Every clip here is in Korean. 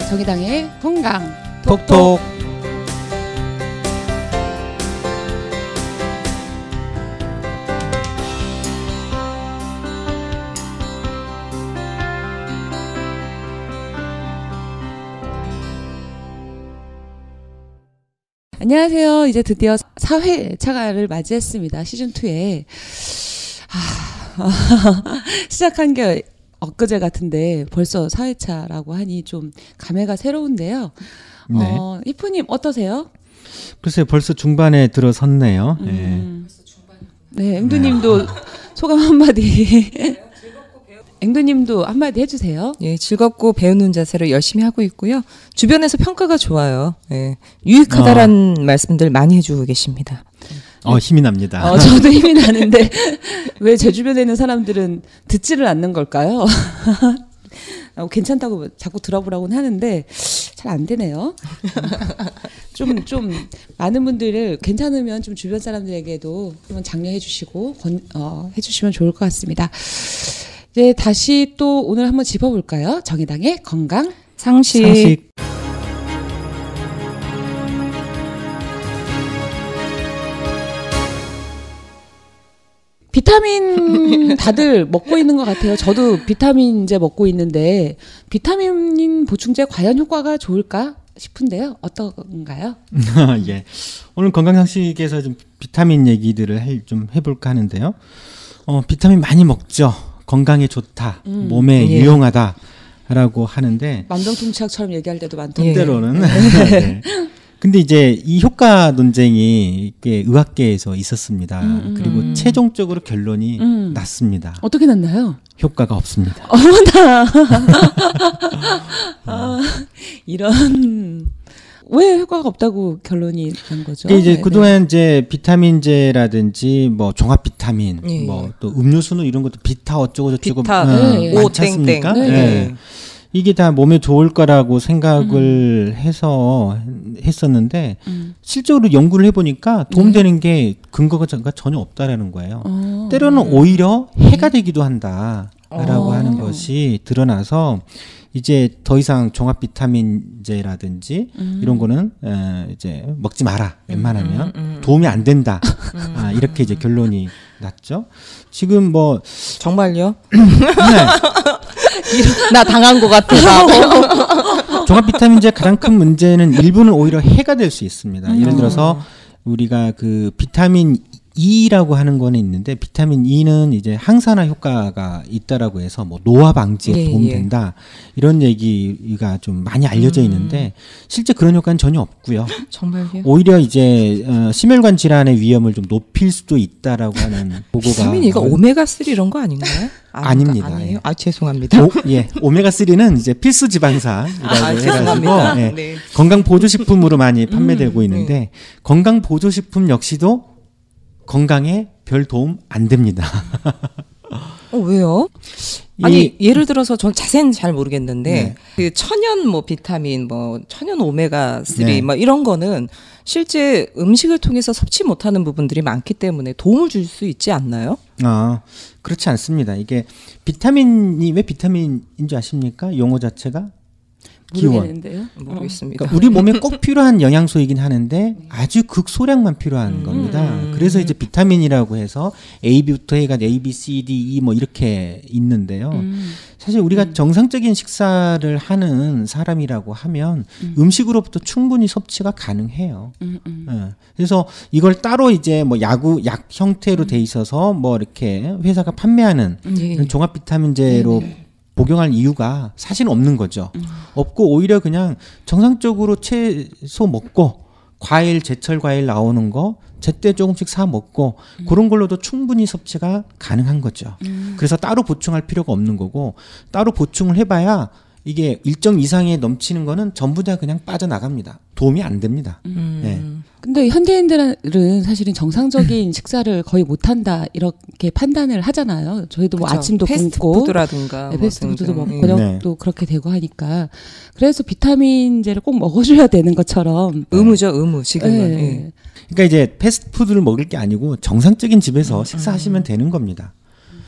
정의당의 건강 톡톡. 안녕하세요. 이제 드디어 4회차를 맞이했습니다. 시즌2에. 시작한 게 엊그제 같은데 벌써 4회차라고 하니 좀 감회가 새로운데요. 네. 이프님 어떠세요? 글쎄요, 벌써 중반에 들어섰네요. 네, 앵두님도 소감 한마디. 앵두님도 한마디 해주세요. 예, 즐겁고 배우는 자세로 열심히 하고 있고요. 주변에서 평가가 좋아요. 예, 유익하다라는 말씀들 많이 해주고 계십니다. 힘이 납니다. 저도 힘이 나는데 왜 제 주변에 있는 사람들은 듣지를 않는 걸까요? 괜찮다고 자꾸 들어보라고는 하는데 잘 안 되네요. 좀 많은 분들을 괜찮으면 좀 주변 사람들에게도 한번 장려해 주시고 해주시면 좋을 것 같습니다. 이제 다시 또 오늘 한번 짚어볼까요? 정의당의 건강 상식. 비타민 다들 먹고 있는 것 같아요. 저도 비타민제 먹고 있는데 비타민 보충제 과연 효과가 좋을까 싶은데요. 어떤가요? 예. 오늘 건강상식에서 좀 비타민 얘기들을 좀 해볼까 하는데요. 비타민 많이 먹죠. 건강에 좋다. 몸에 유용하다라고 하는데 만병통치약처럼 얘기할 때도 많던데. 때로는. 네. 근데 이제 이 효과 논쟁이 의학계에서 있었습니다. 그리고 최종적으로 결론이 났습니다. 어떻게 났나요? 효과가 없습니다. 어머나. 이런 왜 효과가 없다고 결론이 난 거죠? 이제 그동안 이제 비타민제라든지 뭐 종합 비타민, 뭐 또 음료수는 이런 것도 비타 어쩌고 저쩌고 많지 않습니까? 이게 다 몸에 좋을 거라고 생각을 해서 했었는데 실제로 연구를 해보니까 도움되는 게 근거가 전혀 없다라는 거예요. 때로는 오히려 해가 되기도 한다라고 하는 것이 드러나서 이제 더 이상 종합 비타민제라든지 이런 거는 이제 먹지 마라. 웬만하면 도움이 안 된다. 이렇게 이제 결론이 났죠. 지금 뭐 정말요? 네. 나 당한 것 같아. 종합 비타민제 가장 큰 문제는 일부는 오히려 해가 될 수 있습니다. 예를 들어서 우리가 그 비타민 E라고 하는 거는 있는데 비타민 E는 이제 항산화 효과가 있다라고 해서 뭐 노화 방지에 도움된다 이런 얘기가 좀 많이 알려져 있는데 실제 그런 효과는 전혀 없고요. 정말요? 오히려 이제 심혈관 질환의 위험을 좀 높일 수도 있다라고 하는 보고가. 비타민 E가 오메가 3 이런 거 아닌가요? 아닙니다. 아니에요? 죄송합니다. 오메가 3는 이제 필수 지방산이라고 해가지고 네. 건강 보조식품으로 많이 판매되고 있는데 건강 보조식품 역시도 건강에 별 도움 안 됩니다. 왜요? 아니 예를 들어서 전 자세히는 잘 모르겠는데 그 천연 뭐 비타민 뭐 천연 오메가 3 뭐 이런 거는 실제 음식을 통해서 섭취 못하는 부분들이 많기 때문에 도움을 줄 수 있지 않나요? 그렇지 않습니다. 이게 비타민이 왜 비타민인 줄 아십니까? 용어 자체가? 모르겠는데요. 모르겠습니다. 그러니까 우리 몸에 꼭 필요한 영양소이긴 하는데 아주 극소량만 필요한 겁니다. 그래서 이제 비타민이라고 해서 A부터 해가 A, B, C, D, E 뭐 이렇게 있는데요. 사실 우리가 정상적인 식사를 하는 사람이라고 하면 음식으로부터 충분히 섭취가 가능해요. 그래서 이걸 따로 이제 뭐 약 형태로 돼 있어서 뭐 이렇게 회사가 판매하는 종합 비타민제로 복용할 이유가 사실은 없는 거죠. 없고 오히려 그냥 정상적으로 채소 먹고 과일, 제철 과일 나오는 거 제때 조금씩 사 먹고 그런 걸로도 충분히 섭취가 가능한 거죠. 그래서 따로 보충할 필요가 없는 거고 따로 보충을 해봐야 이게 일정 이상에 넘치는 거는 전부 다 그냥 빠져나갑니다. 도움이 안 됩니다. 근데 현대인들은 사실은 정상적인 식사를 거의 못한다 이렇게 판단을 하잖아요. 저희도 뭐 아침도 굶고 패스트푸드라든가 패스트푸드도 먹고 저녁도 그렇게 되고 하니까 그래서 비타민제를 꼭 먹어줘야 되는 것처럼 의무죠. 의무 지금은. 그러니까 이제 패스트푸드를 먹을 게 아니고 정상적인 집에서 식사하시면 되는 겁니다.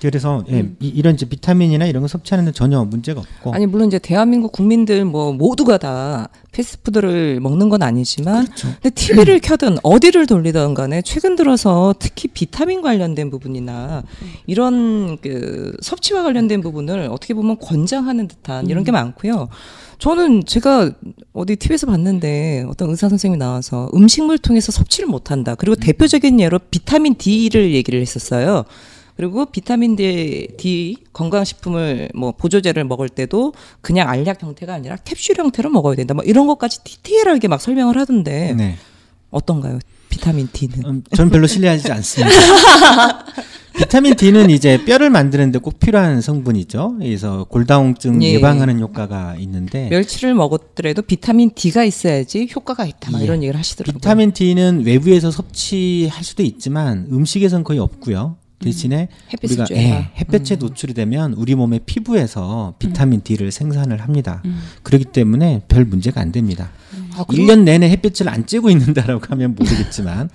그래서 이런 이제 비타민이나 이런 거 섭취하는데 전혀 문제가 없고. 아니 물론 이제 대한민국 국민들 뭐 모두가 다 패스트푸드를 먹는 건 아니지만, 그렇죠. 근데 TV를 켜든 어디를 돌리든 간에 최근 들어서 특히 비타민 관련된 부분이나 이런 그 섭취와 관련된 부분을 어떻게 보면 권장하는 듯한 이런 게 많고요. 저는 제가 어디 TV에서 봤는데 어떤 의사 선생님이 나와서 음식물 통해서 섭취를 못한다. 그리고 대표적인 예로 비타민 D를 얘기를 했었어요. 그리고 비타민 D 건강식품을 뭐 보조제를 먹을 때도 그냥 알약 형태가 아니라 캡슐 형태로 먹어야 된다. 뭐 이런 것까지 디테일하게 막 설명을 하던데 네. 어떤가요? 비타민 D는? 전 별로 신뢰하지 않습니다. 비타민 D는 이제 뼈를 만드는데 꼭 필요한 성분이죠. 그래서 골다공증 예. 예방하는 효과가 있는데 멸치를 먹었더라도 비타민 D가 있어야지 효과가 있다. 막 예. 이런 얘기를 하시더라고요. 비타민 D는 외부에서 섭취할 수도 있지만 음식에선 거의 없고요. 대신에 우리가 햇볕에 노출이 되면 우리 몸의 피부에서 비타민 D를 생산을 합니다. 그렇기 때문에 별 문제가 안 됩니다. 1년 내내 햇볕을 안 쬐고 있는다라고 하면 모르겠지만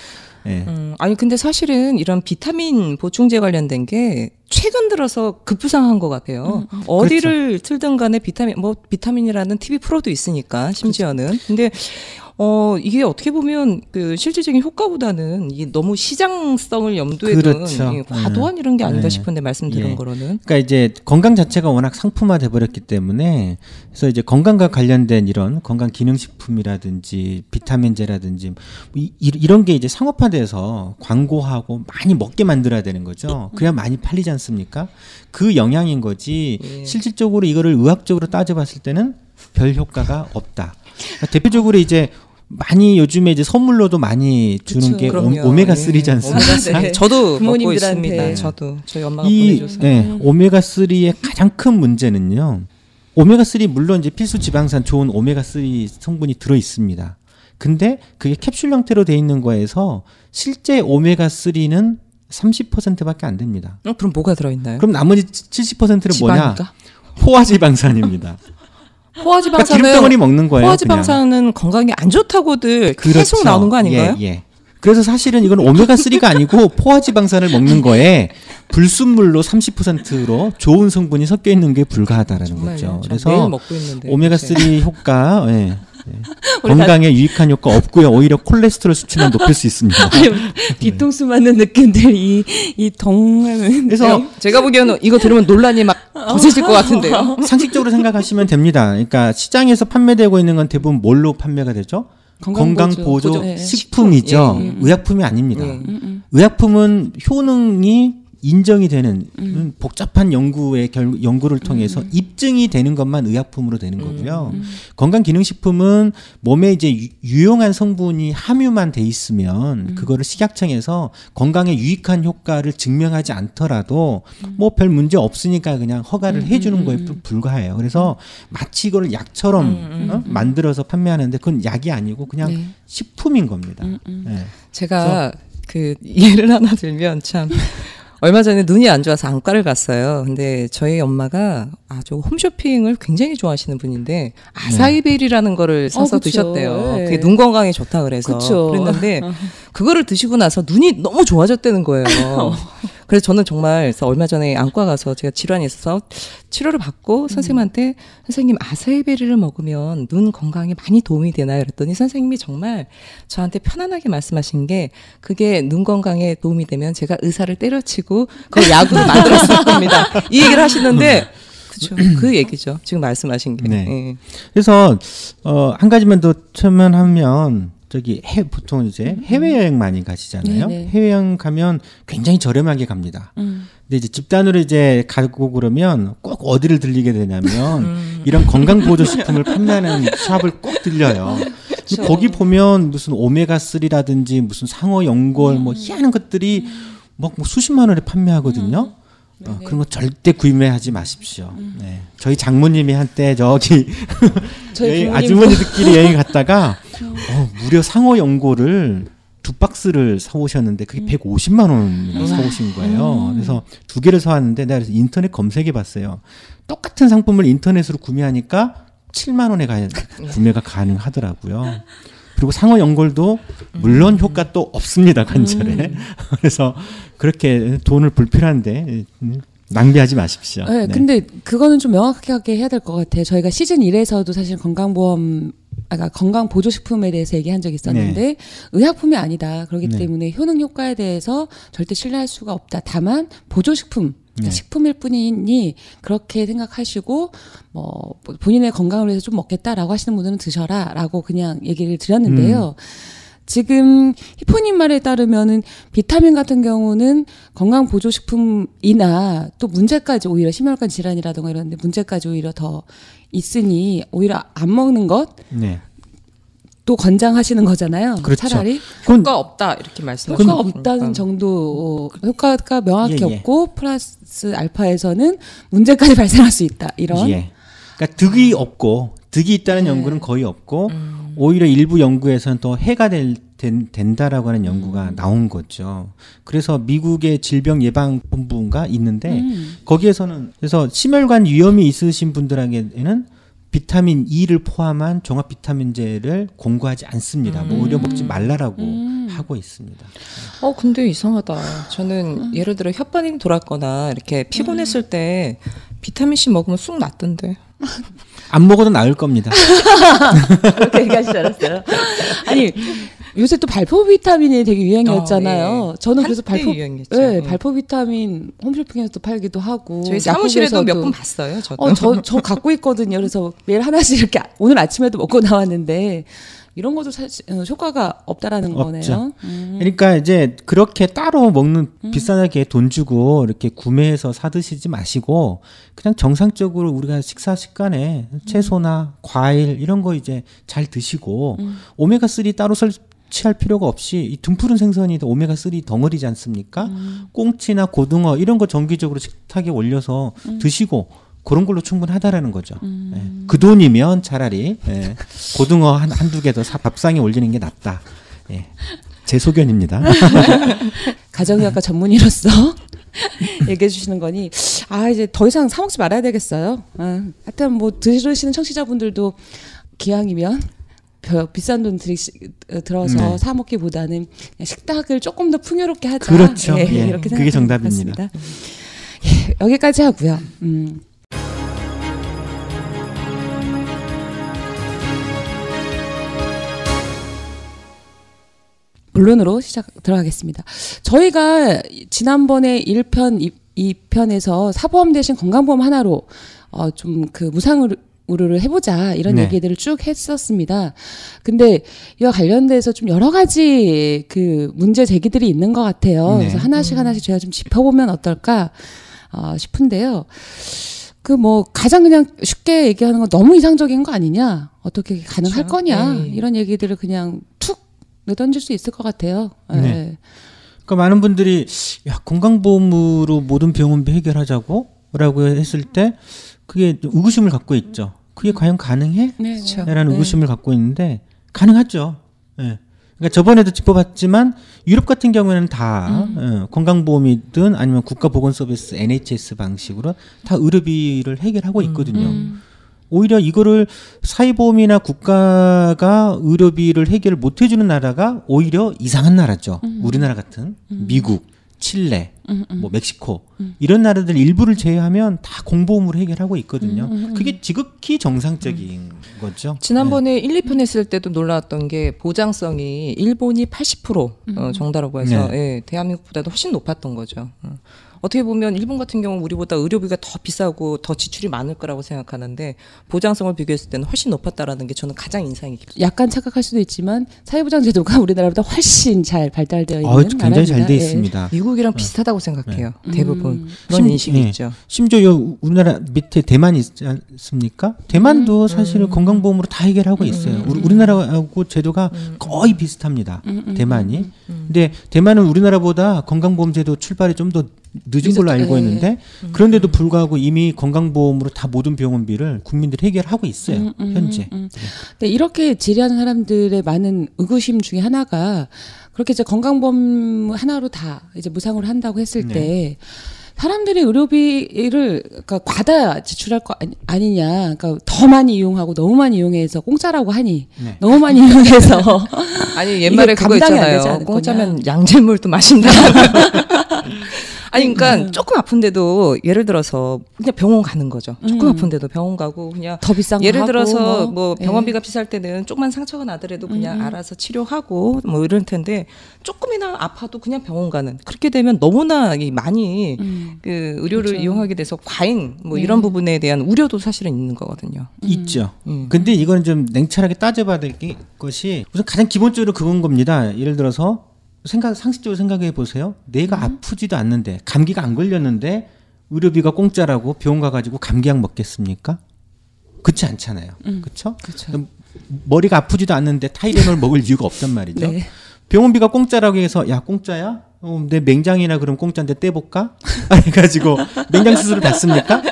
예. 아니 근데 사실은 이런 비타민 보충제 관련된 게 최근 들어서 급부상한 것 같아요. 어디를 틀든 간에 비타민이라는 TV 프로도 있으니까 심지어는. 근데 이게 어떻게 보면 그 실질적인 효과보다는 이게 너무 시장성을 염두에 둔 그렇죠. 과도한 이런 게 아닌가 네. 싶은데 말씀 들은 예. 거로는. 그러니까 이제 건강 자체가 워낙 상품화돼 버렸기 때문에 그래서 이제 건강과 관련된 이런 건강 기능식품이라든지 비타민제라든지 이런 게 이제 상업화돼서 광고하고 많이 먹게 만들어야 되는 거죠. 그래야 많이 팔리지 않습니까? 그 영향인 거지. 예. 실질적으로 이거를 의학적으로 따져봤을 때는 별 효과가 없다. 그러니까 대표적으로 이제 많이 요즘에 이제 선물로도 많이 주는 그쵸. 게 그럼요. 오메가3지 예. 않습니까? 오메가3. 저도 먹고 부모님들한테. 있습니다. 저도 저희 엄마가 이 보내줘서. 오메가3의 가장 큰 문제는요. 오메가3 물론 이제 필수 지방산 좋은 오메가3 성분이 들어 있습니다. 근데 그게 캡슐 형태로 돼 있는 거에서 실제 오메가3는 30%밖에 안 됩니다. 그럼 뭐가 들어있나요? 그럼 나머지 70%는 뭐냐? 지방인가? 포화지방산입니다. 포화지방산은 그러니까 기름덩어리 먹는 거예요. 포화지방산은 건강에 안 좋다고들 그냥. 계속 그렇죠. 나오는 거 아닌가요? 예, 예. 그래서 사실은 이건 오메가3가 아니고 포화지방산을 먹는 거에 불순물로 30%로 좋은 성분이 섞여 있는 게 불가하다라는 거죠. 매일 그래서 먹고 있는데. 오메가3 효과 건강에 유익한 효과 없고요. 오히려 콜레스테롤 수치는 높일 수 있습니다. 뒤통수 맞는 느낌들 이 동하는. 그래서 제가 보기에는 이거 들으면 논란이 막 거세질 것 같은데요. 상식적으로 생각하시면 됩니다. 그러니까 시장에서 판매되고 있는 건 대부분 뭘로 판매가 되죠? 건강보조 네. 식품이죠. 예, 의약품이 아닙니다. 예. 의약품은 효능이 인정이 되는 복잡한 연구를 통해서 입증이 되는 것만 의약품으로 되는 거고요. 건강기능식품은 몸에 이제 유용한 성분이 함유만 돼 있으면 그거를 식약청에서 건강에 유익한 효과를 증명하지 않더라도 뭐 별 문제 없으니까 그냥 허가를 해주는 거에 불과해요. 그래서 마치 이걸 약처럼 만들어서 판매하는데 그건 약이 아니고 그냥 네. 식품인 겁니다. 네. 제가 그 예를 하나 들면 참 얼마 전에 눈이 안 좋아서 안과를 갔어요. 근데 저희 엄마가 아주 홈쇼핑을 굉장히 좋아하시는 분인데 아사이베리라는 거를 사서 그쵸. 드셨대요. 네. 그게 눈 건강에 좋다 그래서. 그쵸. 그랬는데 그거를 드시고 나서 눈이 너무 좋아졌다는 거예요. 그래서 저는 정말 그래서 얼마 전에 안과 가서 제가 질환이 있어서 치료를 받고 선생님한테 선생님 아사이베리를 먹으면 눈 건강에 많이 도움이 되나요? 그랬더니 선생님이 정말 저한테 편안하게 말씀하신 게 그게 눈 건강에 도움이 되면 제가 의사를 때려치고 그 약으로 만들었을 겁니다. 이 얘기를 하시는데 그렇죠. 그 얘기죠. 지금 말씀하신 게. 네. 예. 그래서 한 가지만 더 첨언하면 저기 보통 이제 해외여행 많이 가시잖아요. 네네. 해외여행 가면 굉장히 저렴하게 갑니다. 근데 이제 집단으로 이제 가고 그러면 꼭 어디를 들리게 되냐면 이런 건강보조식품을 판매하는 샵을 꼭 들려요. 근데 거기 보면 무슨 오메가3라든지 무슨 상어 연골 뭐 희한한 것들이 막 뭐 수십만 원에 판매하거든요. 그런 거 절대 구매하지 마십시오. 네. 저희 장모님이 한때 저기 저희 아주머니들끼리 여행 갔다가 무려 상어 연골을 2박스를 사오셨는데 그게 150만 원이나 사오신 거예요. 그래서 2개를 사왔는데 내가 그래서 인터넷 검색해봤어요. 똑같은 상품을 인터넷으로 구매하니까 7만 원에 구매가 가능하더라고요. 그리고 상어 연골도 물론 효과 또 없습니다, 관절에. 그래서 그렇게 돈을 불필요한데 낭비하지 마십시오. 네, 근데 그거는 좀 명확하게 해야 될 것 같아요. 저희가 시즌 1에서도 사실 건강 보조식품에 대해서 얘기한 적이 있었는데 의약품이 아니다. 그렇기 때문에 효능 효과에 대해서 절대 신뢰할 수가 없다. 다만 보조식품 식품일 뿐이니 그렇게 생각하시고 뭐 본인의 건강을 위해서 좀 먹겠다라고 하시는 분들은 드셔라라고 그냥 얘기를 드렸는데요. 지금 히포님 말에 따르면은 비타민 같은 경우는 건강 보조식품이나 또 문제까지 오히려 심혈관 질환이라든가 이런데 문제까지 오히려 더 있으니 오히려 안 먹는 것 또 권장하시는 거잖아요. 그렇죠. 차라리 효과 없다 이렇게 말씀하시는 효과 없다는 정도 효과가 명확히 없고 플러스 알파에서는 문제까지 발생할 수 있다 이런. 그러니까 득이 없고 득이 있다는 연구는 거의 없고 오히려 일부 연구에서는 또 해가 된다라고 하는 연구가 나온 거죠. 그래서 미국의 질병예방본부가 있는데 거기에서는 그래서 심혈관 위염이 있으신 분들에게는 비타민 E를 포함한 종합 비타민제를 공고하지 않습니다. 뭐 오히려 먹지 말라라고 하고 있습니다. 근데 이상하다. 저는 예를 들어 혓바늘이 돌았거나 이렇게 피곤했을 때 비타민 C 먹으면 쑥 낫던데. 안 먹어도 나을 겁니다. 그렇게 얘기하실 줄 알았어요. 아니 요새 또 발포 비타민이 되게 유행이었잖아요. 저는 그래서 발포 비타민 홈쇼핑에서도 팔기도 하고 저희 사무실에도 몇 번 봤어요. 저도. 저 갖고 있거든요. 그래서 매일 하나씩 이렇게 오늘 아침에도 먹고 나왔는데 이런 것도 사실 효과가 없다라는 거네요. 그러니까 이제 그렇게 따로 먹는 비싸게 돈 주고 이렇게 구매해서 사 드시지 마시고 그냥 정상적으로 우리가 식사 습관에 채소나 과일 이런 거 이제 잘 드시고 오메가3 따로 취할 필요가 없이 이 등푸른 생선이 오메가3 덩어리지 않습니까? 꽁치나 고등어 이런 거 정기적으로 식탁에 올려서 드시고 그런 걸로 충분하다라는 거죠. 그 돈이면 차라리 고등어 한두 개 더 밥상에 올리는 게 낫다. 제 소견입니다. 가정의학과 전문의로서 얘기해 주시는 거니 이제 더 이상 사 먹지 말아야 되겠어요. 하여튼 뭐 들으시는 청취자분들도 기왕이면 비싼 돈 들어서 사 먹기보다는 식탁을 조금 더 풍요롭게 하자. 그렇죠. 이렇게 그게 정답입니다. 여기까지 하고요. 본론으로 들어가겠습니다. 저희가 지난번에 1편, 2편에서 사보험 대신 건강보험 하나로 좀 그 무상의료를 해보자 이런 얘기들을 쭉 했었습니다. 근데 이와 관련돼서 좀 여러 가지 그 문제 제기들이 있는 것 같아요. 그래서 하나씩 저희가 좀 짚어보면 어떨까 싶은데요. 그 뭐 가장 그냥 쉽게 얘기하는 건 너무 이상적인 거 아니냐, 어떻게 가능할 거냐 이런 얘기들을 그냥 툭 내던질 수 있을 것 같아요. 그러니까 많은 분들이 건강보험으로 모든 병원비 해결하자고라고 했을 때 그게 의구심을 갖고 있죠. 그게 과연 가능해? 라는 의구심을 갖고 있는데 가능하죠. 그러니까 저번에도 짚어봤지만 유럽 같은 경우에는 다 건강보험이든 아니면 국가보건서비스 NHS 방식으로 다 의료비를 해결하고 있거든요. 오히려 이거를 사회보험이나 국가가 의료비를 해결을 못 해주는 나라가 오히려 이상한 나라죠. 우리나라 같은 미국, 칠레, 뭐 멕시코 이런 나라들 일부를 제외하면 다 공보험으로 해결하고 있거든요. 그게 지극히 정상적인 거죠. 지난번에 1, 2편 했을 때도 놀라웠던 게 보장성이 일본이 80% 정도라고 해서 대한민국보다도 훨씬 높았던 거죠. 어떻게 보면 일본 같은 경우 우리보다 의료비가 더 비싸고 더 지출이 많을 거라고 생각하는데 보장성을 비교했을 때는 훨씬 높았다라는 게 저는 가장 인상이 깊습니다. 약간 착각할 수도 있지만 사회보장제도가 우리나라보다 훨씬 잘 발달되어 있는 굉장히 나라입니다. 잘 돼 있습니다. 미국이랑 비슷하다고 생각해요. 대부분 그런 인식이 있죠. 심지어 우리나라 밑에 대만이 있지 않습니까? 대만도 사실은 건강보험으로 다 해결하고 있어요. 우리나라하고 제도가 거의 비슷합니다. 대만이. 근데 대만은 우리나라보다 건강보험 제도 출발이 좀 더 늦은 걸로 알고 있는데 그런데도 불구하고 이미 건강보험으로 다 모든 병원비를 국민들이 해결하고 있어요. 현재. 근데 이렇게 질의하는 사람들의 많은 의구심 중에 하나가 그렇게 이제 건강보험 하나로 다 이제 무상으로 한다고 했을 때 사람들이 의료비를 그러니까 과다 지출할 거 아니냐. 그러니까 더 많이 이용하고 너무 많이 이용해서 공짜라고 하니 너무 많이 이용해서 아니 옛말에 그거 있잖아요. 공짜면 양질물도 마신다. 아니 그러니까 조금 아픈데도 예를 들어서 그냥 병원 가는 거죠. 조금 아픈데도 병원 가고 그냥 더 비싼 거 예를 하고 들어서 뭐 병원비가 예. 비쌀 때는 조금만 상처가 나더라도 그냥 알아서 치료하고 뭐 이럴 텐데 조금이나 아파도 그냥 병원 가는 그렇게 되면 너무나 많이 그 의료를 그렇죠. 이용하게 돼서 과잉 뭐 네. 이런 부분에 대한 우려도 사실은 있는 거거든요. 있죠. 근데 이건 좀 냉철하게 따져봐야 될 것이 우선 가장 기본적으로 그건 겁니다. 예를 들어서 상식적으로 생각해 보세요. 내가 아프지도 않는데 감기가 안 걸렸는데 의료비가 공짜라고 병원 가가지고 감기약 먹겠습니까? 그렇지 않잖아요. 그렇죠? 머리가 아프지도 않는데 타이레놀 먹을 이유가 없단 말이죠. 네. 병원비가 공짜라고 해서 야 공짜야? 내 맹장이나 그럼 공짜인데 떼볼까? 해가지고 맹장 수술을 받습니까?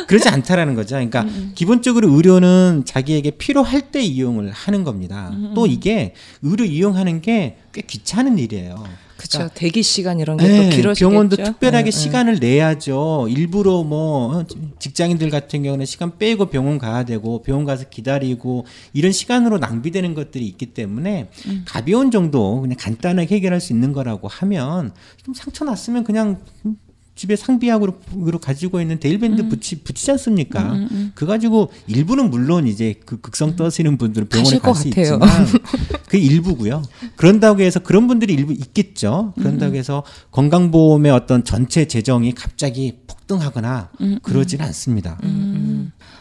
그러지 않다라는 거죠. 그러니까 기본적으로 의료는 자기에게 필요할 때 이용을 하는 겁니다. 또 이게 의료 이용하는 게 꽤 귀찮은 일이에요. 그렇죠. 그러니까 대기 시간 이런 게 또 길어지겠죠. 병원도 특별하게 시간을 내야죠. 일부러 뭐 직장인들 같은 경우는 시간 빼고 병원 가야 되고 병원 가서 기다리고 이런 시간으로 낭비되는 것들이 있기 때문에 가벼운 정도 그냥 간단하게 해결할 수 있는 거라고 하면 좀 상처 났으면 그냥 집에 상비약으로 가지고 있는 데일밴드 붙이지 않습니까? 그 가지고 일부는 물론 이제 그 극성 떠시는 분들은 병원에 갈 수 있지만 그 일부고요. 그런다고 해서 그런 분들이 일부 있겠죠. 그런다고 해서 건강보험의 어떤 전체 재정이 갑자기 폭등하거나 그러지는 않습니다.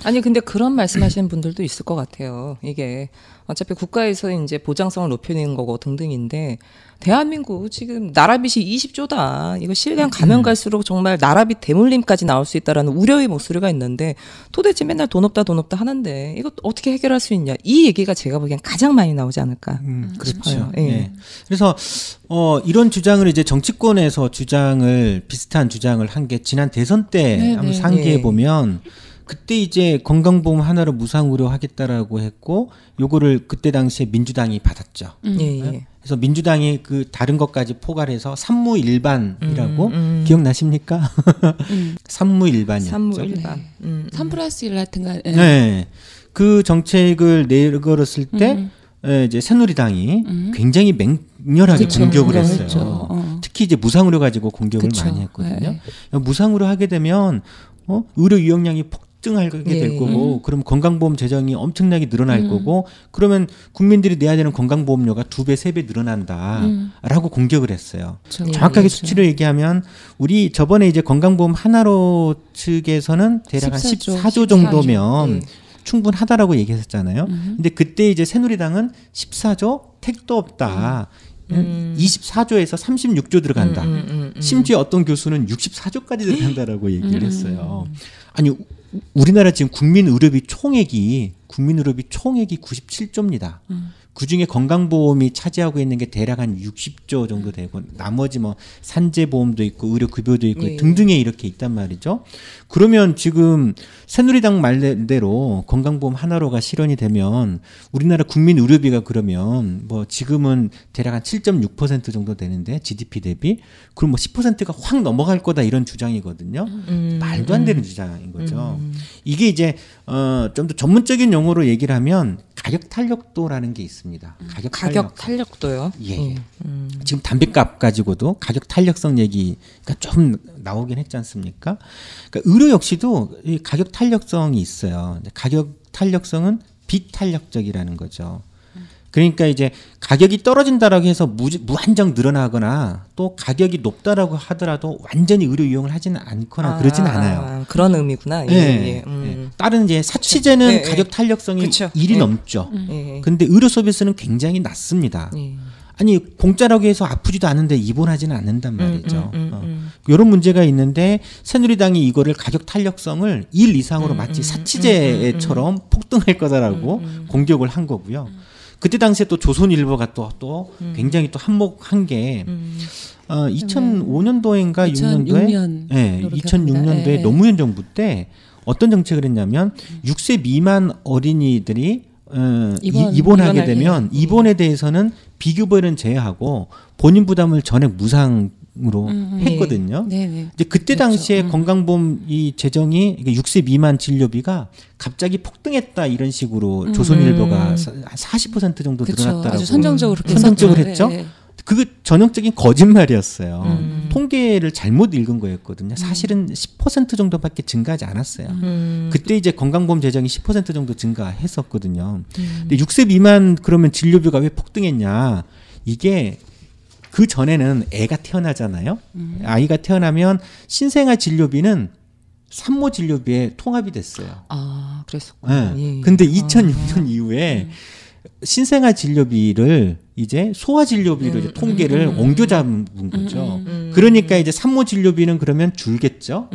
아니 근데 그런 말씀하시는 분들도 있을 것 같아요. 이게 어차피 국가에서 이제 보장성을 높이는 거고 등등인데 대한민국 지금 나라빚이 20조다. 이거 시간 가면 갈수록 정말 나라빚 대물림까지 나올 수 있다라는 우려의 목소리가 있는데 도대체 맨날 돈 없다 하는데 이거 어떻게 해결할 수 있냐. 이 얘기가 제가 보기엔 가장 많이 나오지 않을까 싶어요. 그렇죠. 예. 그래서 이런 주장을 이제 정치권에서 비슷한 주장을 한 게 지난 대선 때 한번 상기해 보면 그때 이제 건강보험 하나로 무상의료 하겠다라고 했고 요거를 그때 당시에 민주당이 받았죠. 그래서 민주당이 그 다른 것까지 포괄해서 삼무일반이라고 기억나십니까? 삼무일반이었죠. 삼무일반. 3+1 같은 거. 네. 그 정책을 내걸었을 때 이제 새누리당이 굉장히 맹렬하게 공격을 했어요. 특히 이제 무상의료 가지고 공격을 많이 했거든요. 무상의료 하게 되면 의료 이용량이 폭증하게 될 거고 그럼 건강보험 재정이 엄청나게 늘어날 거고 그러면 국민들이 내야 되는 건강보험료가 2배, 3배 늘어난다라고 공격을 했어요. 정확하게 수치로 얘기하면 우리 저번에 이제 건강보험 하나로 측에서는 대략 한 14조 정도면 충분하다라고 얘기했었잖아요. 근데 그때 이제 새누리당은 14조 택도 없다. 24조에서 36조 들어간다. 심지어 어떤 교수는 64조까지 들어간다라고 얘기를 했어요. 아니 우리나라 지금 국민 의료비 총액이 97조입니다. 그중에 건강보험이 차지하고 있는 게 대략 한 60조 정도 되고 나머지 뭐 산재보험도 있고 의료급여도 있고 등등에 이렇게 있단 말이죠. 그러면 지금 새누리당 말대로 건강보험 하나로가 실현이 되면 우리나라 국민 의료비가 그러면 뭐 지금은 대략 한 7.6% 정도 되는데 GDP 대비 그럼 뭐 10%가 확 넘어갈 거다 이런 주장이거든요. 말도 안 되는 주장인 거죠. 이게 이제 좀 더 전문적인 용어로 얘기를 하면 가격 탄력도라는 게 있습니다. 가격 탄력도요? 예. 지금 담배값 가지고도 가격 탄력성 얘기가 좀 나오긴 했지 않습니까? 그러니까 의료 역시도 이 가격 탄력성이 있어요. 가격 탄력성은 비탄력적이라는 거죠. 그러니까 이제 가격이 떨어진다라고 해서 무한정 늘어나거나 또 가격이 높다라고 하더라도 완전히 의료 이용을 하지는 않거나 그러지는 않아요. 그런 의미구나. 예. 다른 이제 사치제는 가격 탄력성이 1이 넘죠. 근데 의료 서비스는 굉장히 낮습니다. 아니 공짜라고 해서 아프지도 않은데 입원하지는 않는단 말이죠. 이런 문제가 있는데 새누리당이 이거를 가격 탄력성을 1 이상으로 마치 사치제처럼 폭등할 거다라고 공격을 한 거고요. 그때 당시에 또 조선일보가 또 굉장히 또 한몫한 게 2005년도인가 6년도에 2006년도에 노무현 정부 때 어떤 정책을 했냐면 6세 미만 어린이들이 입원하게 되면 입원에 대해서는 비급여는 제외하고 본인 부담을 전액 무상으로 했거든요. 이제 그때 당시에 건강보험 이 재정이 6세 미만 진료비가 갑자기 폭등했다 이런 식으로 조선일보가 40% 정도 늘어났다라고 아주 선정적으로 했죠. 그게 전형적인 거짓말이었어요. 통계를 잘못 읽은 거였거든요. 사실은 10% 정도밖에 증가하지 않았어요. 그때 이제 건강보험 재정이 10% 정도 증가했었거든요. 근데 6세 미만 그러면 진료비가 왜 폭등했냐? 이게 그 전에는 애가 태어나잖아요. 아이가 태어나면 신생아 진료비는 산모 진료비에 통합이 됐어요. 아, 그랬었구나. 네. 예. 근데 2006년 이후에 신생아 진료비를 이제 소아 진료비로 이제 통계를 옮겨 잡은 거죠. 그러니까 이제 산모 진료비는 그러면 줄겠죠.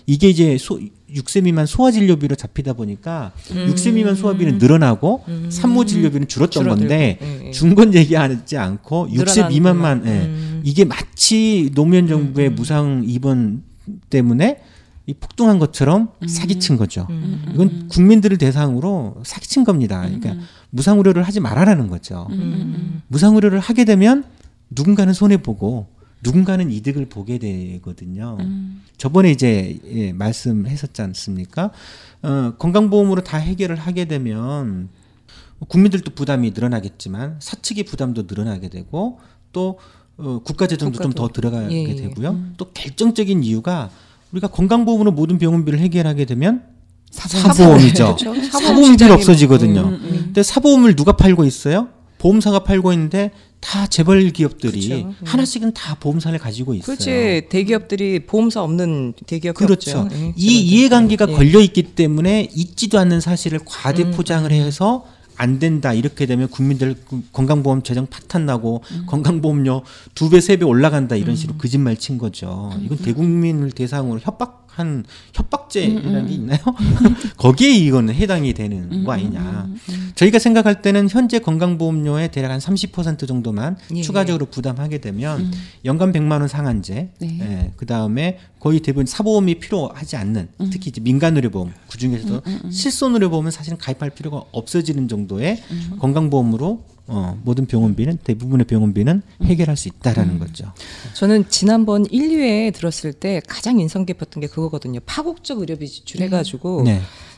이게 이제 6세 미만 소아 진료비로 잡히다 보니까 6세 미만 소아비는 늘어나고 산모 진료비는 줄었던 건데 준 건 얘기하지 않고 6세 미만만 이게 마치 노무현 정부의 무상 입원 때문에 이 폭등한 것처럼 사기친 거죠. 이건 국민들을 대상으로 사기친 겁니다. 그러니까 무상의료를 하지 말아라는 거죠. 무상의료를 하게 되면 누군가는 손해보고 누군가는 이득을 보게 되거든요. 저번에 이제 말씀했었지 않습니까? 건강보험으로 다 해결을 하게 되면 국민들도 부담이 늘어나겠지만 사측의 부담도 늘어나게 되고 또 국가재정도 좀 더 들어가게 되고요. 또 결정적인 이유가 우리가 건강보험으로 모든 병원비를 해결하게 되면 사보험이죠. 그렇죠? 사보험이 필요 없어지거든요. 근데 사보험을 누가 팔고 있어요? 보험사가 팔고 있는데 다 재벌 기업들이 그렇죠. 하나씩은 다 보험사를 가지고 있어요. 그렇지. 대기업들이 보험사 없는 대기업이 그렇죠. 없죠. 이 이해관계가 걸려 있기 때문에 있지도 않는 사실을 과대 포장을 해서 안 된다. 이렇게 되면 국민들 건강보험 재정 파탄 나고 건강보험료 2배, 3배 올라간다. 이런 식으로 거짓말 친 거죠. 이건 대국민을 대상으로 협박죄라는 게 있나요? 거기에 이거는 해당이 되는 거 아니냐. 저희가 생각할 때는 현재 건강보험료의 대략 한 30% 정도만 추가적으로 부담하게 되면 연간 100만 원 상한제, 그다음에 거의 대부분 사보험이 필요하지 않는 특히 이제 민간의료보험 그중에서도 실손의료보험은 사실은 가입할 필요가 없어지는 정도의 건강보험으로 모든 병원비는 대부분의 병원비는 해결할 수 있다라는 거죠. 저는 지난번 1, 2회 들었을 때 가장 인상 깊었던 게 그거거든요. 파국적 의료비 지출해가지고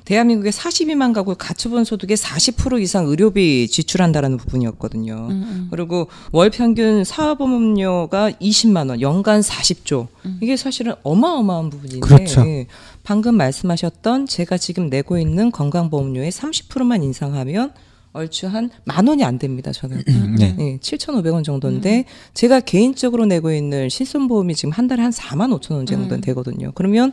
대한민국의 42만 가구 가처분 소득의 40% 이상 의료비 지출한다라는 부분이었거든요. 그리고 월 평균 사보험료가 20만 원, 연간 40조. 이게 사실은 어마어마한 부분인데 그렇죠. 방금 말씀하셨던 제가 지금 내고 있는 건강보험료의 30%만 인상하면 얼추 한 10,000원이 안 됩니다, 저는. 7,500원 정도인데, 제가 개인적으로 내고 있는 실손보험이 지금 한 달에 한 45,000원 정도 되거든요. 그러면,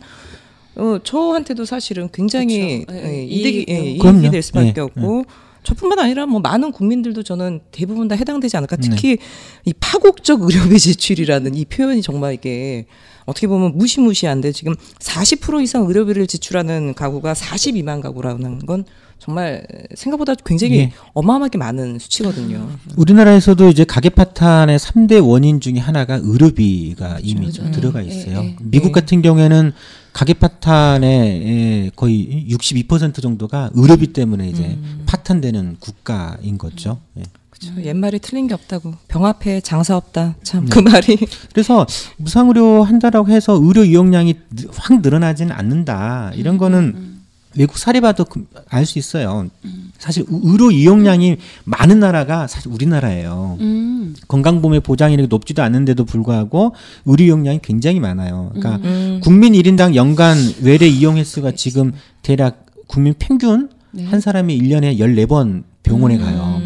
저한테도 사실은 굉장히 그렇죠. 이익이 될 수밖에 없고, 저뿐만 아니라 뭐 많은 국민들도 저는 대부분 다 해당되지 않을까. 특히 이 파국적 의료비 지출이라는 이 표현이 정말 이게 어떻게 보면 무시무시한데 지금 40% 이상 의료비를 지출하는 가구가 42만 가구라는 건 정말 생각보다 굉장히 어마어마하게 많은 수치거든요. 우리나라에서도 이제 가계 파탄의 3대 원인 중에 하나가 의료비가 이미 들어가 있어요. 미국 같은 경우에는 가계 파탄의 거의 62% 정도가 의료비 때문에 이제 파탄되는 국가인 거죠. 그렇죠. 옛말에 틀린 게 없다고. 병 앞에 장사 없다. 참 그 말이. 그래서 무상의료 한다라고 해서 의료 이용량이 확 늘어나지는 않는다. 이런 거는 외국 사례 봐도 알 수 있어요. 사실 의료 이용량이 많은 나라가 사실 우리나라예요. 건강보험의 보장이 이렇게 높지도 않은데도 불구하고 의료 이용량이 굉장히 많아요. 그러니까 국민 1인당 연간 외래 이용 횟수가 지금 대략 국민 평균 한 사람이 1년에 14번 병원에 가요.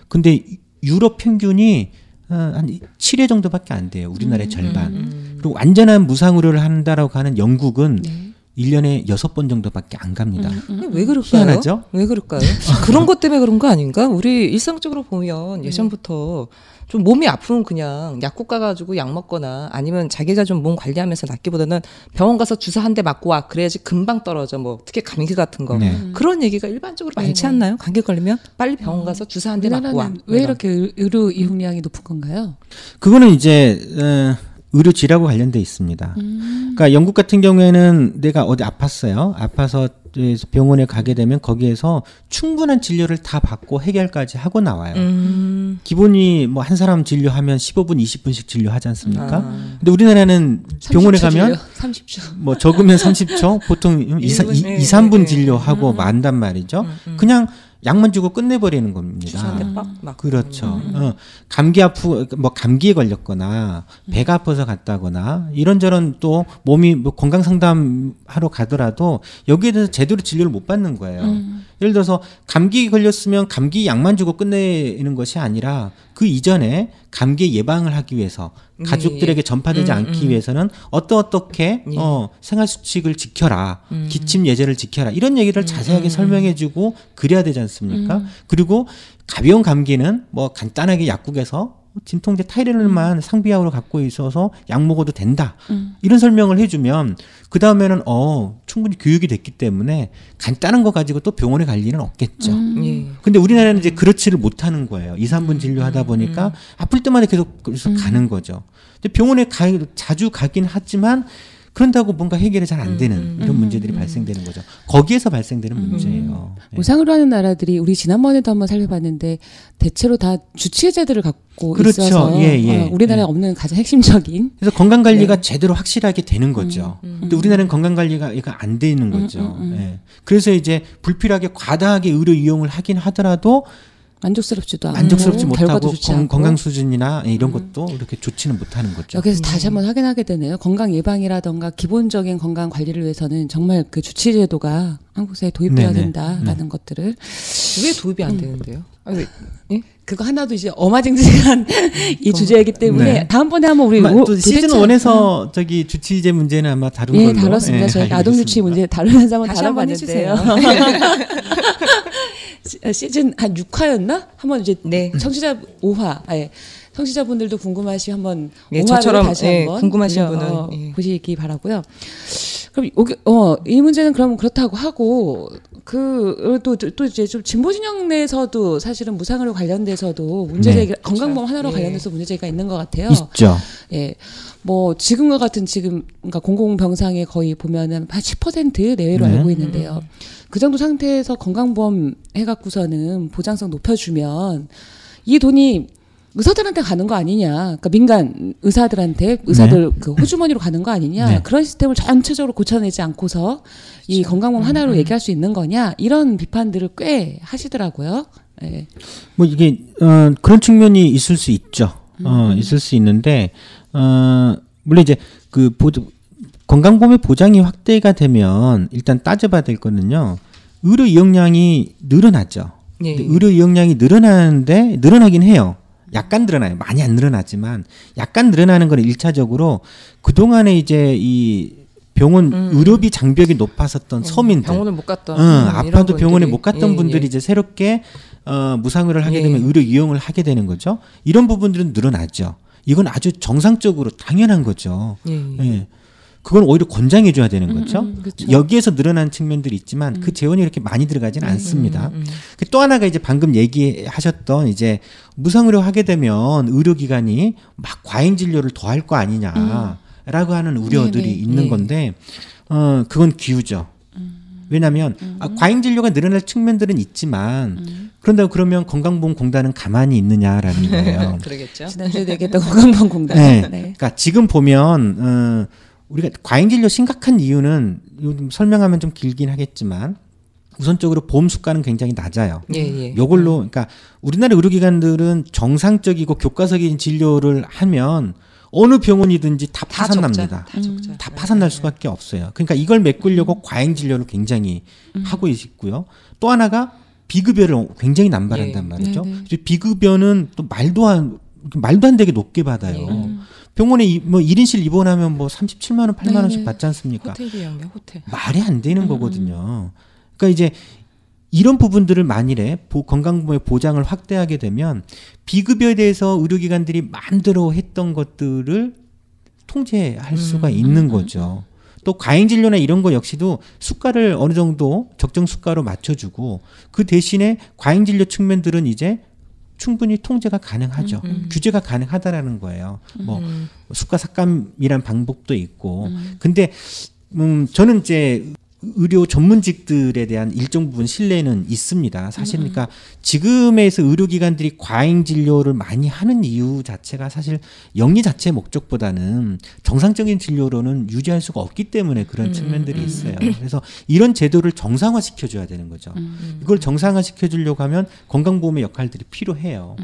근데 유럽 평균이 한 7회 정도밖에 안 돼요. 우리나라의 절반. 그리고 완전한 무상의료를 한다라고 하는 영국은 1년에 6번 정도밖에 안 갑니다. 왜 그럴까요? 희한하죠? 왜 그럴까요? 그런 것 때문에 그런 거 아닌가? 우리 일상적으로 보면 예전부터 좀 몸이 아프면 그냥 약국 가가지고 약 먹거나 아니면 자기가 좀 몸 관리하면서 낫기보다는 병원 가서 주사 한 대 맞고 와. 그래야지 금방 떨어져. 뭐 특히 감기 같은 거. 그런 얘기가 일반적으로 많지 않나요? 감기 걸리면 빨리 병원 가서 주사 한 대 맞고 와. 왜 이렇게 의료 이용량이 높은 건가요? 그거는 이제 의료질하고 관련돼 있습니다. 그러니까 영국 같은 경우에는 내가 어디 아팠어요. 아파서 병원에 가게 되면 거기에서 충분한 진료를 다 받고 해결까지 하고 나와요. 기본이 뭐 한 사람 진료하면 15분, 20분씩 진료하지 않습니까? 근데 우리나라는 병원에 가면 30초. 뭐 적으면 30초, 보통 2, 3분 진료하고 만단 말이죠. 그냥 약만 주고 끝내버리는 겁니다. 주사한테 빡 막. 그렇죠. 감기에 걸렸거나 배가 아파서 갔다거나 이런저런 또 몸이 뭐 건강 상담하러 가더라도 여기에 대해서 제대로 진료를 못 받는 거예요. 예를 들어서 감기 걸렸으면 감기 약만 주고 끝내는 것이 아니라 그 이전에 감기 예방을 하기 위해서 가족들에게 전파되지 않기 위해서는 어떻게 생활 수칙을 지켜라, 기침 예절을 지켜라 이런 얘기를 자세하게 설명해주고 그래야 되지 않습니까? 그리고 가벼운 감기는 뭐 간단하게 약국에서 진통제 타이레놀만 상비약으로 갖고 있어서 약 먹어도 된다. 이런 설명을 해주면 그 다음에는 충분히 교육이 됐기 때문에 간단한 거 가지고 또 병원에 갈 일은 없겠죠. 근데 우리나라는 이제 그렇지를 못하는 거예요. 2, 3분 진료하다 보니까 아플 때마다 계속 가는 거죠. 근데 병원에 자주 가긴 하지만 그런다고 뭔가 해결이 잘 안 되는 이런 문제들이 발생되는 거죠. 거기에서 발생되는 문제예요. 네. 무상으로 하는 나라들이 우리 지난번에도 한번 살펴봤는데 대체로 다 주치의제들을 갖고 그렇죠. 있어서 우리나라에 없는 가장 핵심적인. 그래서 건강관리가 제대로 확실하게 되는 거죠. 근데 우리나라는 건강관리가 안 되는 거죠. 네. 그래서 이제 불필요하게 과다하게 의료 이용을 하긴 하더라도 만족스럽지 못하고 건강 수준이나 이런 것도 이렇게 좋지는 못하는 거죠. 여기서 다시 한번 확인하게 되네요. 건강 예방이라던가 기본적인 건강 관리를 위해서는 정말 그 주치제도가 한국 사회에 도입돼야 된다라는 것들을. 왜 도입이 안 되는데요? 예? 그거 하나도 이제 어마징징한 이 주제이기 때문에 다음번에 한번 우리 또 시즌 1에서 저기 주치의제 문제는 아마 다룬 걸로. 다뤘습니다. 저희가 아동주치의 문제 다루면서 한번 다뤄봤는데요. 시즌 한 6화였나? 한번 이제 청취자 5화. 청취자분들도 궁금하시면 한번 5화를 다시 한번 궁금하신 분은 보시기 바라고요. 그럼 이 문제는 그럼 그렇다고 하고 또 이제 좀 진보 진영 내에서도 사실은 무상으로 관련돼서도 문제제기 건강보험 하나로 관련돼서 문제제기가 있는 것 같아요. 있죠. 예. 뭐 지금과 같은 그러니까 공공병상에 거의 보면은 한 10% 내외로 알고 있는데요. 그 정도 상태에서 건강보험 해갖고서는 보장성 높여주면 이 돈이 의사들한테 가는 거 아니냐. 그러니까 민간 의사들 그 호주머니로 가는 거 아니냐. 그런 시스템을 전체적으로 고쳐내지 않고서 이 건강보험 하나로 얘기할 수 있는 거냐. 이런 비판들을 꽤 하시더라고요. 네. 뭐 이게 그런 측면이 있을 수 있죠. 있을 수 있는데 물론 이제 건강보험의 보장이 확대가 되면 일단 따져봐야 될 거는요. 의료 이용량이 늘어나죠. 의료 이용량이 늘어나긴 해요. 약간 늘어나요. 많이 안 늘어나지만 약간 늘어나는 건 1차적으로 그동안에 이제 이 병원 의료비 장벽이 높았었던 서민들, 병원을 못 갔던 아파도 병원에 못 갔던 분들이 이제 새롭게 무상의료를 하게 되면 의료 이용을 하게 되는 거죠. 이런 부분들은 늘어나죠. 이건 아주 정상적으로 당연한 거죠. 그건 오히려 권장해줘야 되는 거죠. 그렇죠. 여기에서 늘어난 측면들이 있지만 그 재원이 이렇게 많이 들어가지는 않습니다. 또 하나가 이제 방금 얘기하셨던 이제 무상의료 하게 되면 의료기관이 막 과잉 진료를 더 할 거 아니냐라고 하는 우려들이 있는 건데 그건 기우죠. 왜냐하면 과잉 진료가 늘어날 측면들은 있지만 그런다고 건강보험공단은 가만히 있느냐라는 거예요. 그러겠죠. 지난주에 얘기했던 건강보험공단. 그러니까 지금 보면 우리가 과잉 진료 심각한 이유는 설명하면 좀 길긴 하겠지만 우선적으로 보험 수가는 굉장히 낮아요. 요걸로 그러니까 우리나라 의료기관들은 정상적이고 교과서적인 진료를 하면 어느 병원이든지 다 파산납니다. 다 파산날 수밖에 없어요. 그러니까 이걸 메꾸려고 과잉 진료를 굉장히 하고 있고요. 또 하나가 비급여를 굉장히 남발한단 말이죠. 비급여는 또 말도 안 되게 높게 받아요. 병원에 뭐 1인실 입원하면 뭐 37만 원, 8만 원씩 받지 않습니까? 호텔 비용이요, 호텔. 말이 안 되는 거거든요. 그러니까 이제 이런 부분들을 만일에 건강보험의 보장을 확대하게 되면 비급여에 대해서 의료기관들이 마음대로 했던 것들을 통제할 수가 있는 거죠. 또 과잉 진료나 이런 거 역시도 수가를 어느 정도 적정 수가로 맞춰주고 그 대신에 과잉 진료 측면들은 이제 충분히 통제가 가능하죠. 규제가 가능하다라는 거예요. 뭐 수가 삭감이란 방법도 있고. 근데 저는 이제 의료 전문직들에 대한 일정 부분 신뢰는 있습니다. 사실 그러니까 지금에서 의료기관들이 과잉 진료를 많이 하는 이유 자체가 사실 영리 자체의 목적보다는 정상적인 진료로는 유지할 수가 없기 때문에 그런 측면들이 있어요. 그래서 이런 제도를 정상화시켜줘야 되는 거죠. 이걸 정상화시켜주려고 하면 건강보험의 역할들이 필요해요.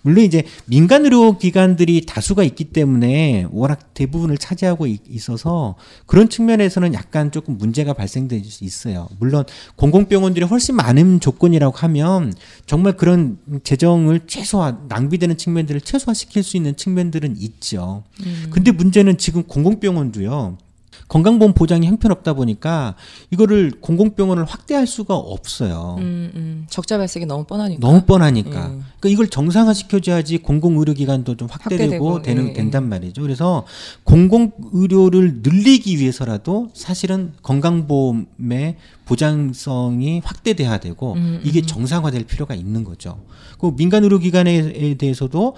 물론 이제 민간 의료기관들이 다수가 있기 때문에 워낙 대부분을 차지하고 있어서 그런 측면에서는 약간 조금 문제가 발생될 수 있어요. 물론 공공병원들이 훨씬 많은 조건이라고 하면 정말 그런 재정을 낭비되는 측면들을 최소화시킬 수 있는 측면들은 있죠. 근데 문제는 지금 공공병원도요. 건강보험 보장이 형편없다 보니까 이거를 공공병원을 확대할 수가 없어요. 적자 발생이 너무 뻔하니까. 그러니까 이걸 정상화시켜줘야지 공공의료기관도 좀 확대되고 된단 말이죠. 그래서 공공의료를 늘리기 위해서라도 사실은 건강보험의 보장성이 확대돼야 되고 이게 정상화될 필요가 있는 거죠. 그 민간의료기관에 대해서도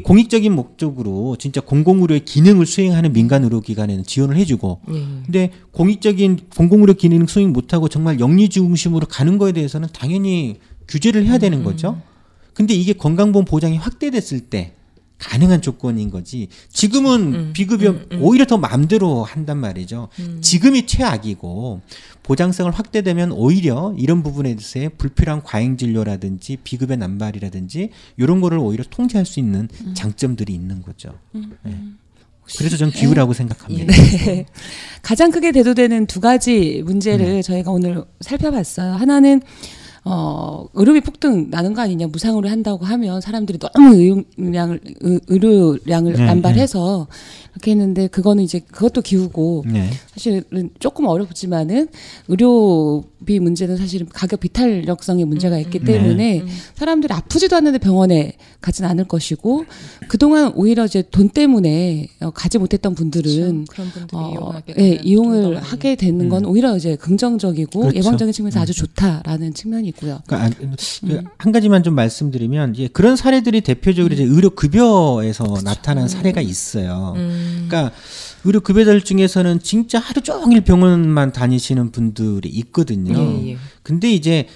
공익적인 목적으로 진짜 공공의료의 기능을 수행하는 민간의료기관에는 지원을 해주고, 근데 공공의료 기능 수행 못하고 정말 영리 중심으로 가는 거에 대해서는 당연히 규제를 해야 되는 거죠. 근데 이게 건강보험 보장이 확대됐을 때 가능한 조건인 거지. 지금은 비급여 오히려 더 마음대로 한단 말이죠. 지금이 최악이고 보장성을 확대되면 오히려 이런 부분에 대해서 불필요한 과잉 진료라든지 비급여 남발이라든지 이런 거를 오히려 통제할 수 있는 장점들이 있는 거죠. 네. 그래서 저는 기우라고 생각합니다. 네. 가장 크게 대두되는 두 가지 문제를 저희가 오늘 살펴봤어요. 하나는 의료비 폭등 나는 거 아니냐, 무상으로 한다고 하면 사람들이 너무 의료량을 남발해서 이렇게 했는데 그거는 이제 그것도 기우고 사실은 조금 어렵지만은 의료비 문제는 사실은 가격 비탄력성의 문제가 있기 때문에 사람들이 아프지도 않는데 병원에 가진 않을 것이고 그동안 오히려 이제 돈 때문에 가지 못했던 분들은 그런 분들이 이용을 하게 되는 건 오히려 이제 긍정적이고 예방적인 측면에서 아주 좋다라는 측면이 있고요. 그러니까 한 가지만 좀 말씀드리면 이제 그런 사례들이 대표적으로 이제 의료 급여에서 나타난 사례가 있어요. 그러니까 의료 급여자들 중에서는 진짜 하루 종일 병원만 다니시는 분들이 있거든요. 근데 이제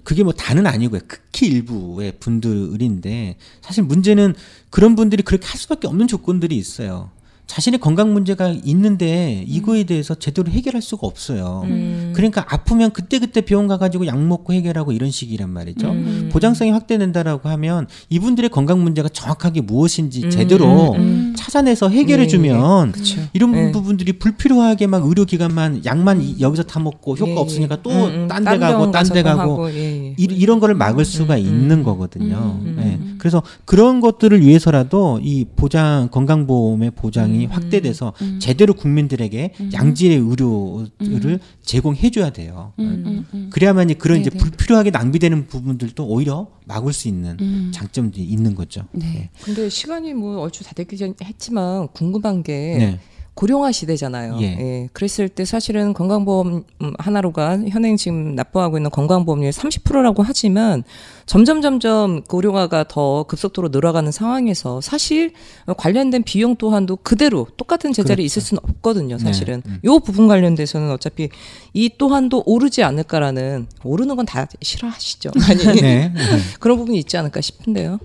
그게 뭐 다는 아니고요. 극히 일부의 분들인데 사실 문제는 그런 분들이 그렇게 할 수밖에 없는 조건들이 있어요. 자신의 건강 문제가 있는데 이거에 대해서 제대로 해결할 수가 없어요. 그러니까 아프면 그때그때 병원 가가지고 약 먹고 해결하고 이런 식이란 말이죠. 보장성이 확대된다라고 하면 이분들의 건강 문제가 정확하게 무엇인지 제대로 찾아내서 해결해주면 이런 부분들이 불필요하게 막 의료기관만 약만 여기서 다 먹고 효과 없으니까 또 딴 데 가고 딴 데 가고 이런 거를 막을 수가 있는 거거든요. 그래서 그런 것들을 위해서라도 이 건강보험의 보장이 확대돼서 제대로 국민들에게 양질의 의료를 제공해줘야 돼요. 그래야만이 그런 이제 불필요하게 낭비되는 부분들도 오히려 막을 수 있는 장점들이 있는 거죠. 근데 시간이 뭐 얼추 다 됐긴 했지만 궁금한 게 고령화 시대잖아요. 그랬을 때 사실은 건강보험 하나로가 현행 지금 납부하고 있는 건강보험료의 30%라고 하지만 점점 고령화가 더 급속도로 늘어가는 상황에서 사실 관련된 비용 또한도 그대로 똑같은 제자리에 있을 수는 없거든요. 사실은 요 부분 관련돼서는 어차피 이 또한도 오르지 않을까라는, 오르는 건 다 싫어하시죠. 아니 그런 부분이 있지 않을까 싶은데요.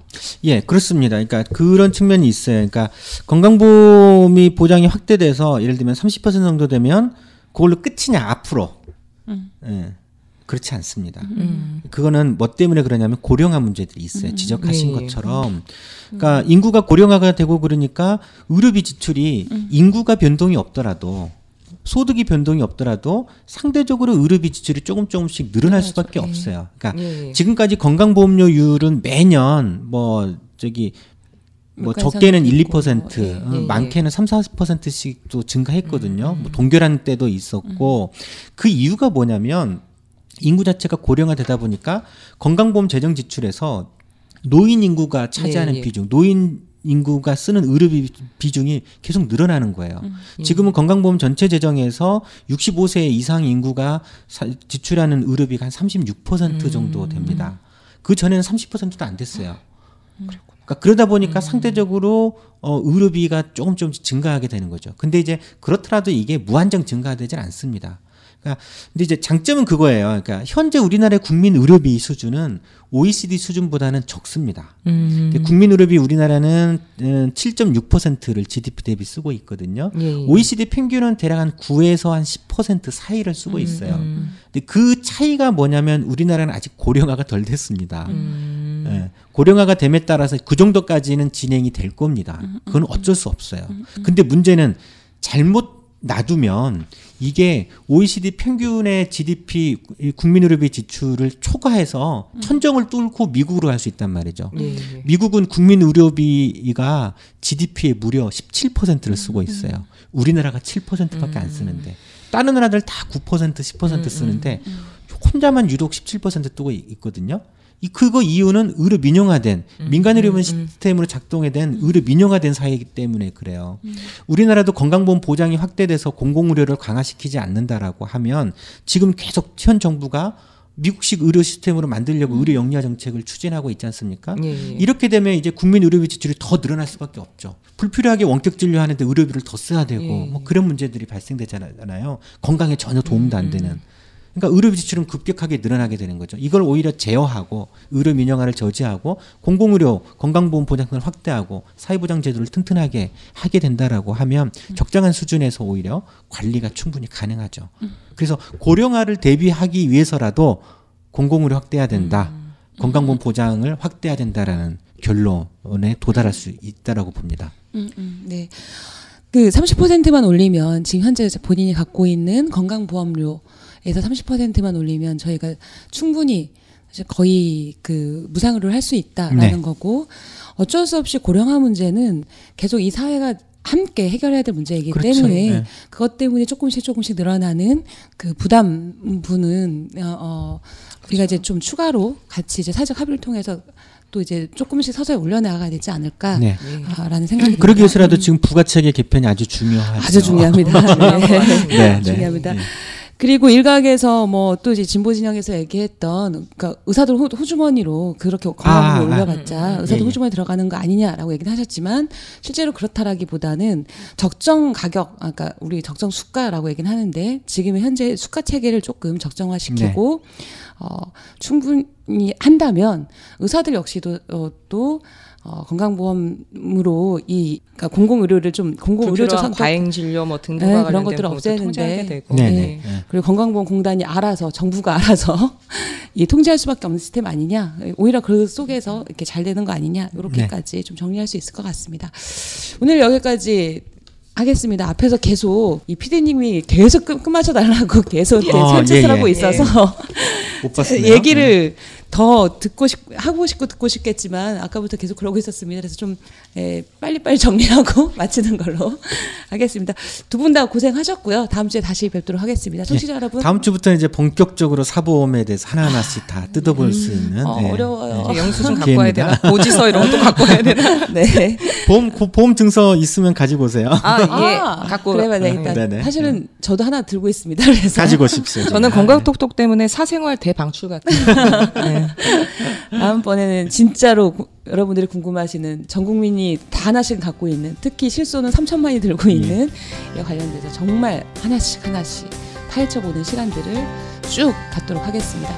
그렇습니다. 그러니까 그런 측면이 있어요. 그러니까 건강보험이 보장이 확대돼서 예를 들면 30% 정도 되면 그걸로 끝이냐 앞으로. 그렇지 않습니다. 그거는 뭐 때문에 그러냐면 고령화 문제들이 있어요. 지적하신 것처럼. 그러니까 인구가 고령화가 되고 그러니까 의료비 지출이 인구가 변동이 없더라도 소득이 변동이 없더라도 상대적으로 의료비 지출이 조금씩 늘어날 수밖에 없어요. 그러니까 지금까지 건강보험료율은 매년 뭐 적게는 1, 2%, 많게는 3, 4%씩도 증가했거든요. 뭐 동결한 때도 있었고 그 이유가 뭐냐면 인구 자체가 고령화되다 보니까 건강보험 재정 지출에서 노인 인구가 차지하는 비중, 노인 인구가 쓰는 의료비 비중이 계속 늘어나는 거예요. 지금은 건강보험 전체 재정에서 65세 이상 인구가 지출하는 의료비가 한 36% 정도 됩니다. 그 전에는 30%도 안 됐어요. 그러니까 그러다 보니까 상대적으로 의료비가 조금씩 증가하게 되는 거죠. 근데 이제 그렇더라도 이게 무한정 증가되질 않습니다. 그러니까 근데 이제 장점은 그거예요. 그러니까 현재 우리나라의 국민 의료비 수준은 OECD 수준보다는 적습니다. 국민 의료비 우리나라는 7.6%를 GDP 대비 쓰고 있거든요. 예. OECD 평균은 대략 한 9에서 한 10% 사이를 쓰고 있어요. 근데 그 차이가 뭐냐면 우리나라는 아직 고령화가 덜 됐습니다. 예, 고령화가 됨에 따라서 그 정도까지는 진행이 될 겁니다. 그건 어쩔 수 없어요. 근데 문제는 잘못 놔두면 이게 OECD 평균의 GDP 국민의료비 지출을 초과해서 천정을 뚫고 미국으로 갈 수 있단 말이죠. 미국은 국민의료비가 GDP의 무려 17%를 쓰고 있어요. 우리나라가 7%밖에 안 쓰는데 다른 나라들 다 9% 10% 쓰는데 혼자만 유독 17% 뜨고 있거든요. 그거 이유는 의료 민영화된 민간 의료원 시스템으로 작동된 의료 민영화된 사회이기 때문에 그래요. 우리나라도 건강보험 보장이 확대돼서 공공의료를 강화시키지 않는다라고 하면 지금 계속 현 정부가 미국식 의료 시스템으로 만들려고 의료 영리화 정책을 추진하고 있지 않습니까? 이렇게 되면 이제 국민 의료비 지출이 더 늘어날 수밖에 없죠. 불필요하게 원격 진료하는데 의료비를 더 써야 되고 뭐 그런 문제들이 발생되잖아요. 건강에 전혀 도움도 안 되는. 그러니까 의료비 지출은 급격하게 늘어나게 되는 거죠. 이걸 오히려 제어하고 의료 민영화를 저지하고 공공의료 건강보험 보장을 확대하고 사회보장 제도를 튼튼하게 하게 된다라고 하면 적정한 수준에서 오히려 관리가 충분히 가능하죠. 그래서 고령화를 대비하기 위해서라도 공공의료 확대해야 된다. 건강보험 보장을 확대해야 된다라는 결론에 도달할 수 있다라고 봅니다. 네. 그 30%만 올리면 지금 현재 본인이 갖고 있는 건강보험료 에서 30%만 올리면 저희가 충분히 거의 그 무상으로를 할 수 있다라는 거고 어쩔 수 없이 고령화 문제는 계속 이 사회가 함께 해결해야 될 문제이기 때문에 그것 때문에 조금씩 늘어나는 그 부담분은 우리가 이제 좀 추가로 같이 이제 사회적 합의를 통해서 또 이제 조금씩 서서히 올려나가야 되지 않을까라는 생각이 듭니다. 그러기 위해서라도 지금 부가체계 개편이 아주 중요하죠. 아주 중요합니다. 네. 중요합니다. 네. 그리고 일각에서 뭐 또 이제 진보 진영에서 얘기했던 그러니까 의사들 호주머니로 그렇게 건강보험 올려봤자 의사들 호주머니 들어가는 거 아니냐라고 얘기는 하셨지만 실제로 그렇다라기보다는 적정 가격, 그러니까 우리 적정 수가라고 얘기는 하는데 지금 현재 수가 체계를 조금 적정화시키고 충분히 한다면 의사들 역시도 또 건강보험으로 그러니까 공공의료를 좀 공공의료적 선택, 과잉 진료 뭐 등등과 그런 것들을 없애는데 되고. 그리고 건강보험공단이 알아서 정부가 알아서 이 통제할 수밖에 없는 시스템 아니냐, 오히려 그 속에서 이렇게 잘 되는 거 아니냐, 이렇게까지 좀 정리할 수 있을 것 같습니다. 오늘 여기까지 하겠습니다. 앞에서 계속 이 PD님이 계속 끝마쳐 달라고 계속 손짓을 하고 있어서 못 봤어요. 얘기를 더 하고 싶고 듣고 싶겠지만 아까부터 계속 그러고 있었습니다. 그래서 좀 빨리빨리 정리하고 마치는 걸로 하겠습니다. 두 분 다 고생하셨고요. 다음 주에 다시 뵙도록 하겠습니다. 청취자 여러분. 다음 주부터 이제 본격적으로 사보험에 대해서 하나하나씩 다 뜯어볼 수 있는. 어려워요. 영수증 갖고 와야 되나? 고지서 이런 것도 갖고 와야 되나? 네. 보험 증서 있으면 가지고 오세요. 갖고 그래야 되겠다. 사실은 저도 하나 들고 있습니다. 그래서 가지고 오십시오. 저는 건강톡톡 때문에 사생활 대방출 같아요. 다음번에는 진짜로 여러분들이 궁금하시는 전 국민이 다 하나씩 갖고 있는, 특히 실손은 3천만이 들고 있는 이와 관련돼서 정말 하나씩 파헤쳐보는 시간들을 쭉 갖도록 하겠습니다.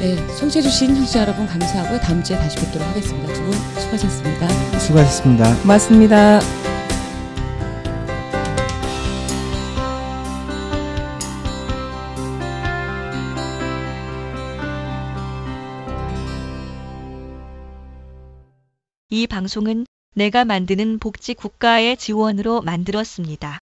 네, 청취해주신 청취자 여러분 감사하고요. 다음 주에 다시 뵙도록 하겠습니다. 두 분 수고하셨습니다. 수고하셨습니다. 고맙습니다. 이 방송은 내가 만드는 복지국가의 지원으로 만들었습니다.